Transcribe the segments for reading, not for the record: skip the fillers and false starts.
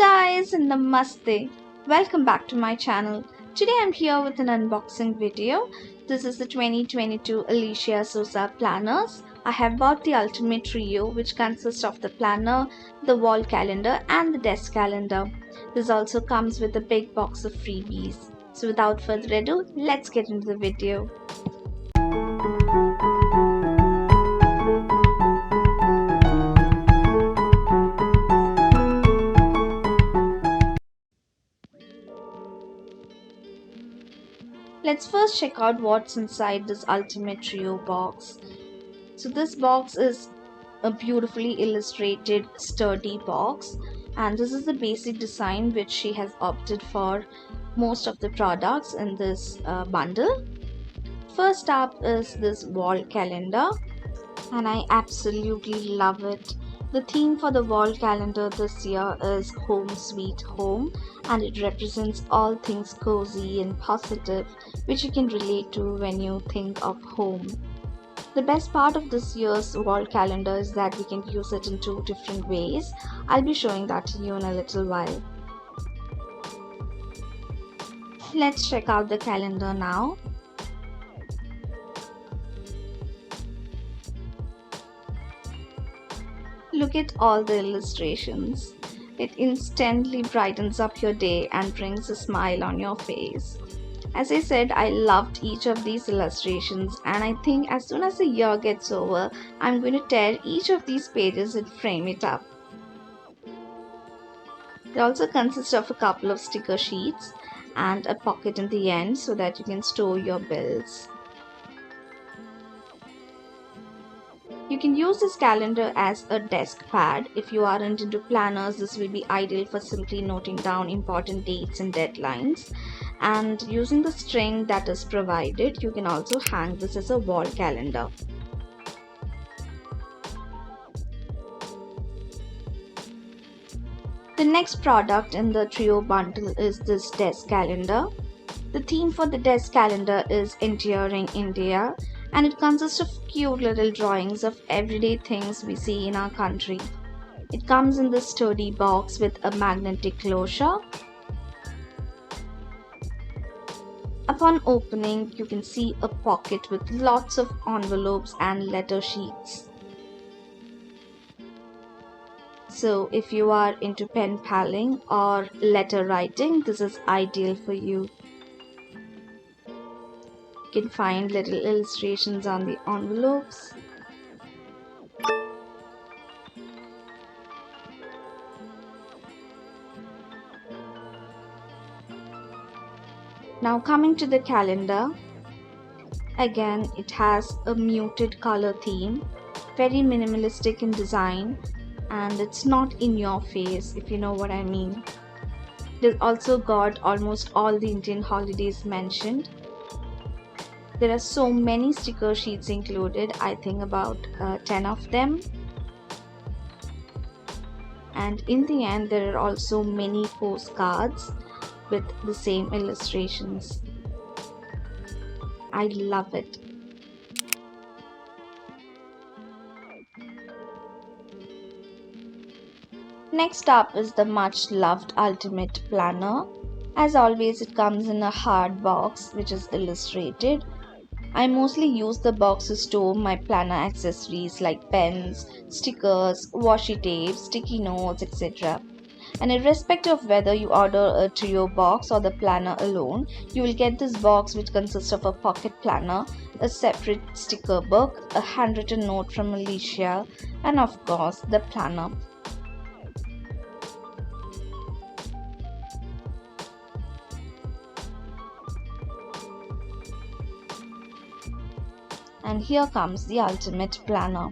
Guys, Namaste. Welcome back to my channel. Today I'm here with an unboxing video. This is the 2022 Alicia Souza Planners. I have bought the ultimate trio, which consists of the planner, the wall calendar and the desk calendar. This also comes with a big box of freebies. So without further ado, let's get into the video. Let's first check out what's inside this ultimate trio box. So this box is a beautifully illustrated sturdy box, and this is the basic design which she has opted for most of the products in this bundle. First up is this wall calendar, and I absolutely love it. The theme for the wall calendar this year is Home Sweet Home, and it represents all things cozy and positive which you can relate to when you think of home. The best part of this year's wall calendar is that we can use it in two different ways. I'll be showing that to you in a little while. Let's check out the calendar now. Look at all the illustrations. It instantly brightens up your day and brings a smile on your face. As I said, I loved each of these illustrations, and I think as soon as the year gets over, I'm going to tear each of these pages and frame it up. It also consists of a couple of sticker sheets and a pocket in the end so that you can store your bills. You can use this calendar as a desk pad. If you aren't into planners, this will be ideal for simply noting down important dates and deadlines. And using the string that is provided, you can also hang this as a wall calendar. The next product in the trio bundle is this desk calendar. The theme for the desk calendar is Enduring India, and it consists of cute little drawings of everyday things we see in our country. It comes in this sturdy box with a magnetic closure. Upon opening, you can see a pocket with lots of envelopes and letter sheets. So if you are into pen paling or letter writing, this is ideal for you. You can find little illustrations on the envelopes. Now coming to the calendar, again it has a muted color theme, very minimalistic in design, and it's not in your face, if you know what I mean. It also got almost all the Indian holidays mentioned. There are so many sticker sheets included, I think about 10 of them. And in the end, there are also many postcards with the same illustrations. I love it. Next up is the much loved Ultimate Planner. As always, it comes in a hard box which is illustrated. I mostly use the box to store my planner accessories like pens, stickers, washi tape, sticky notes, etc. And irrespective of whether you order a trio box or the planner alone, you will get this box which consists of a pocket planner, a separate sticker book, a handwritten note from Alicia, and of course the planner. And here comes the ultimate planner.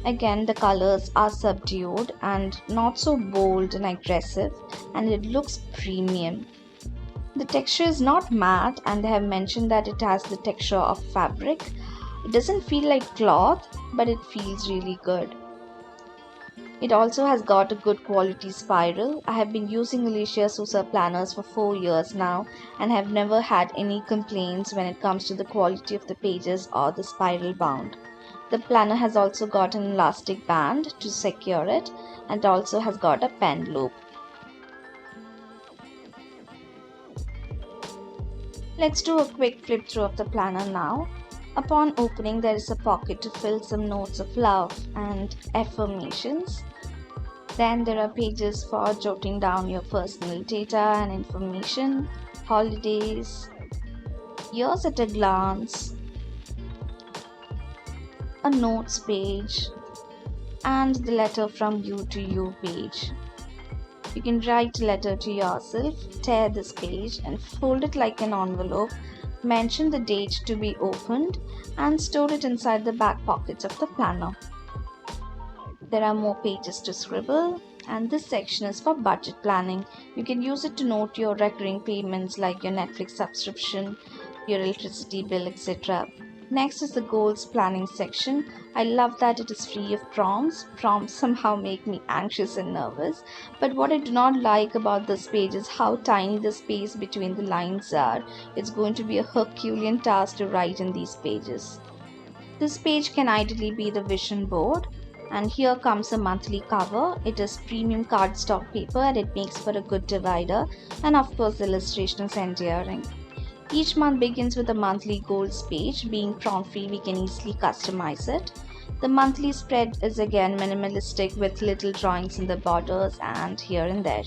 Again, the colors are subdued and not so bold and aggressive, and it looks premium. The texture is not matte, and they have mentioned that it has the texture of fabric. It doesn't feel like cloth, but it feels really good. It also has got a good quality spiral. I have been using Alicia Souza planners for 4 years now and have never had any complaints when it comes to the quality of the pages or the spiral bound. The planner has also got an elastic band to secure it, and also has got a pen loop. Let's do a quick flip through of the planner now. Upon opening, there is a pocket to fill some notes of love and affirmations. Then there are pages for jotting down your personal data and information, holidays, yours at a glance, a notes page, and the letter from you to you page. You can write a letter to yourself, tear this page and fold it like an envelope, mention the date to be opened, and store it inside the back pockets of the planner. There are more pages to scribble, and this section is for budget planning. You can use it to note your recurring payments like your Netflix subscription, your electricity bill, etc. Next is the goals planning section. I love that it is free of prompts. Prompts somehow make me anxious and nervous. But what I do not like about this page is how tiny the space between the lines are. It's going to be a Herculean task to write in these pages. This page can ideally be the vision board. And here comes a monthly cover. It is premium cardstock paper and it makes for a good divider. And of course, the illustration is endearing. Each month begins with a monthly goals page. Being prompt free, we can easily customize it. The monthly spread is again minimalistic with little drawings in the borders and here and there.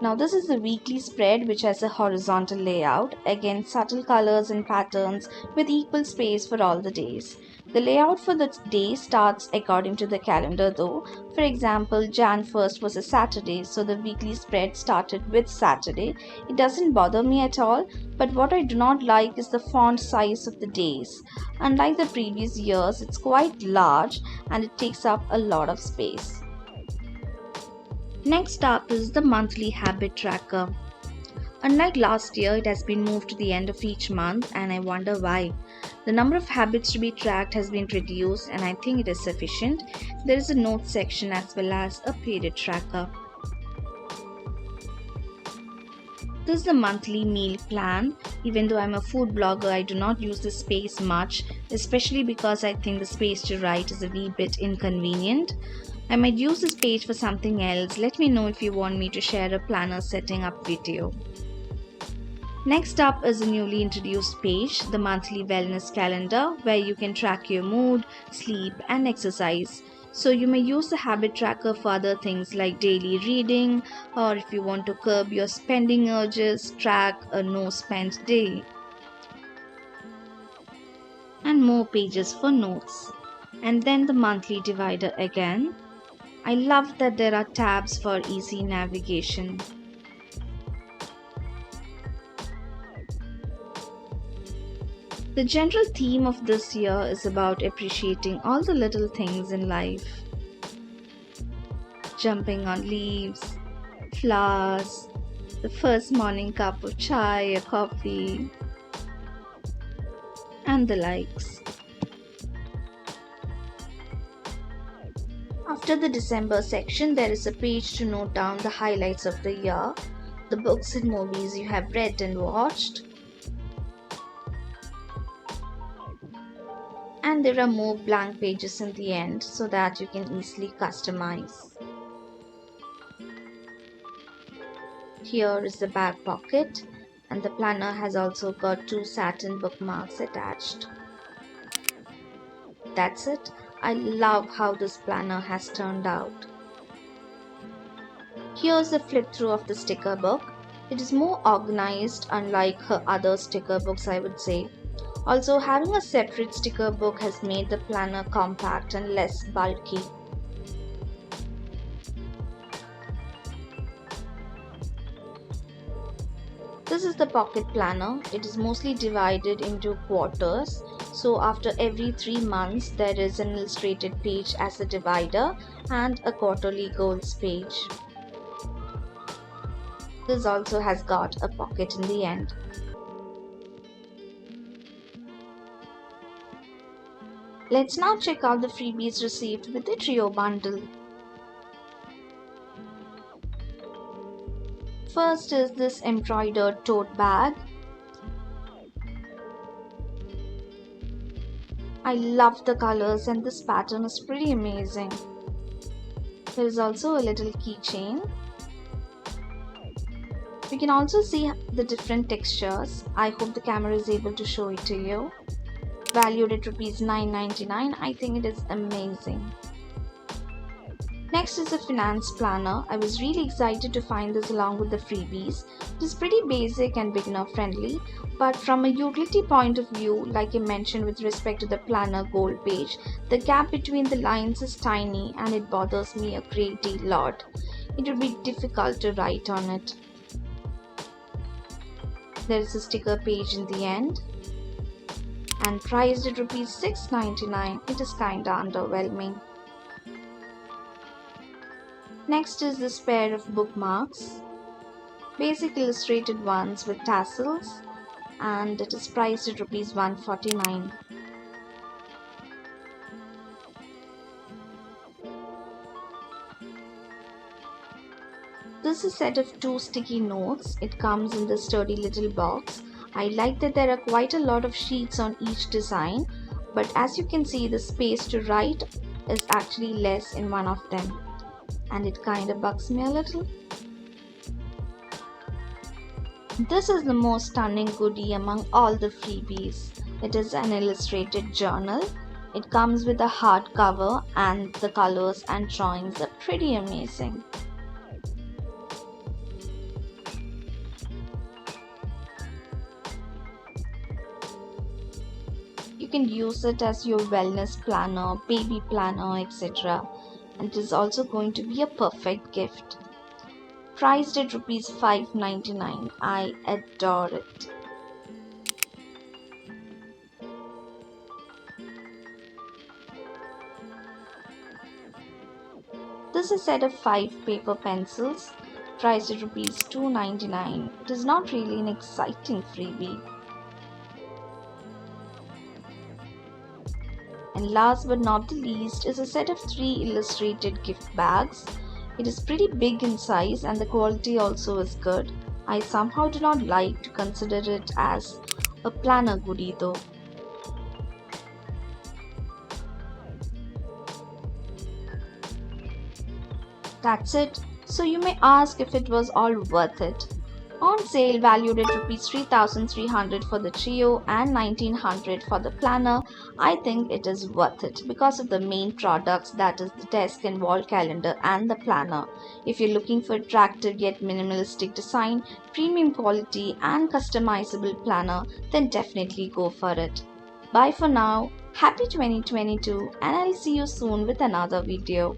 Now this is the weekly spread which has a horizontal layout, again subtle colors and patterns with equal space for all the days. The layout for the day starts according to the calendar though. For example, Jan 1st was a Saturday, so the weekly spread started with Saturday. It doesn't bother me at all, but what I do not like is the font size of the days. Unlike the previous years, it's quite large and it takes up a lot of space. Next up is the monthly habit tracker. Unlike last year, it has been moved to the end of each month and I wonder why. The number of habits to be tracked has been reduced and I think it is sufficient. There is a notes section as well as a period tracker. This is the monthly meal plan. Even though I'm a food blogger, I do not use this space much, especially because I think the space to write is a wee bit inconvenient. I might use this page for something else. Let me know if you want me to share a planner setting up video. Next up is a newly introduced page, the monthly wellness calendar, where you can track your mood, sleep and exercise. So you may use the habit tracker for other things like daily reading, or if you want to curb your spending urges, track a no spend day. And more pages for notes. And then the monthly divider again. I love that there are tabs for easy navigation. The general theme of this year is about appreciating all the little things in life. Jumping on leaves, flowers, the first morning cup of chai or coffee, and the likes. After the December section, there is a page to note down the highlights of the year, the books and movies you have read and watched. And there are more blank pages in the end so that you can easily customize. Here is the back pocket, and the planner has also got 2 satin bookmarks attached. That's it. I love how this planner has turned out. Here's the flip through of the sticker book. It is more organized, unlike her other sticker books, I would say. Also, having a separate sticker book has made the planner compact and less bulky. This is the pocket planner. It is mostly divided into quarters. So after every 3 months, there is an illustrated page as a divider and a quarterly goals page. This also has got a pocket in the end. Let's now check out the freebies received with the trio bundle. First is this embroidered tote bag. I love the colors and this pattern is pretty amazing. There is also a little keychain. We can also see the different textures. I hope the camera is able to show it to you. Valued at rupees 999. I think it is amazing. Next is a finance planner. I was really excited to find this along with the freebies. It is pretty basic and beginner friendly, but from a utility point of view, like I mentioned with respect to the planner goal page, the gap between the lines is tiny and it bothers me a great deal lot. It would be difficult to write on it. There is a sticker page in the end and priced at rupees 699. It is kinda underwhelming. Next is this pair of bookmarks, basic illustrated ones with tassels, and it is priced at rupees 149. This is a set of 2 sticky notes. It comes in this sturdy little box. I like that there are quite a lot of sheets on each design, but as you can see, the space to write is actually less in one of them, and it kinda bugs me a little. This is the most stunning goodie among all the freebies. It is an illustrated journal. It comes with a hardcover and the colors and drawings are pretty amazing. You can use it as your wellness planner, baby planner, etc. And it is also going to be a perfect gift. Priced at rupees 599. I adore it. This is a set of 5 paper pencils, priced at rupees 299. It is not really an exciting freebie. And last but not the least is a set of 3 illustrated gift bags. It is pretty big in size and the quality also is good. I somehow do not like to consider it as a planner goodie though. That's it. So you may ask if it was all worth it. On sale, valued at rupees 3,300 for the trio and 1,900 for the planner, I think it is worth it because of the main products, that is the desk and wall calendar and the planner. If you're looking for attractive yet minimalistic design, premium quality and customizable planner, then definitely go for it. Bye for now. Happy 2022 and I'll see you soon with another video.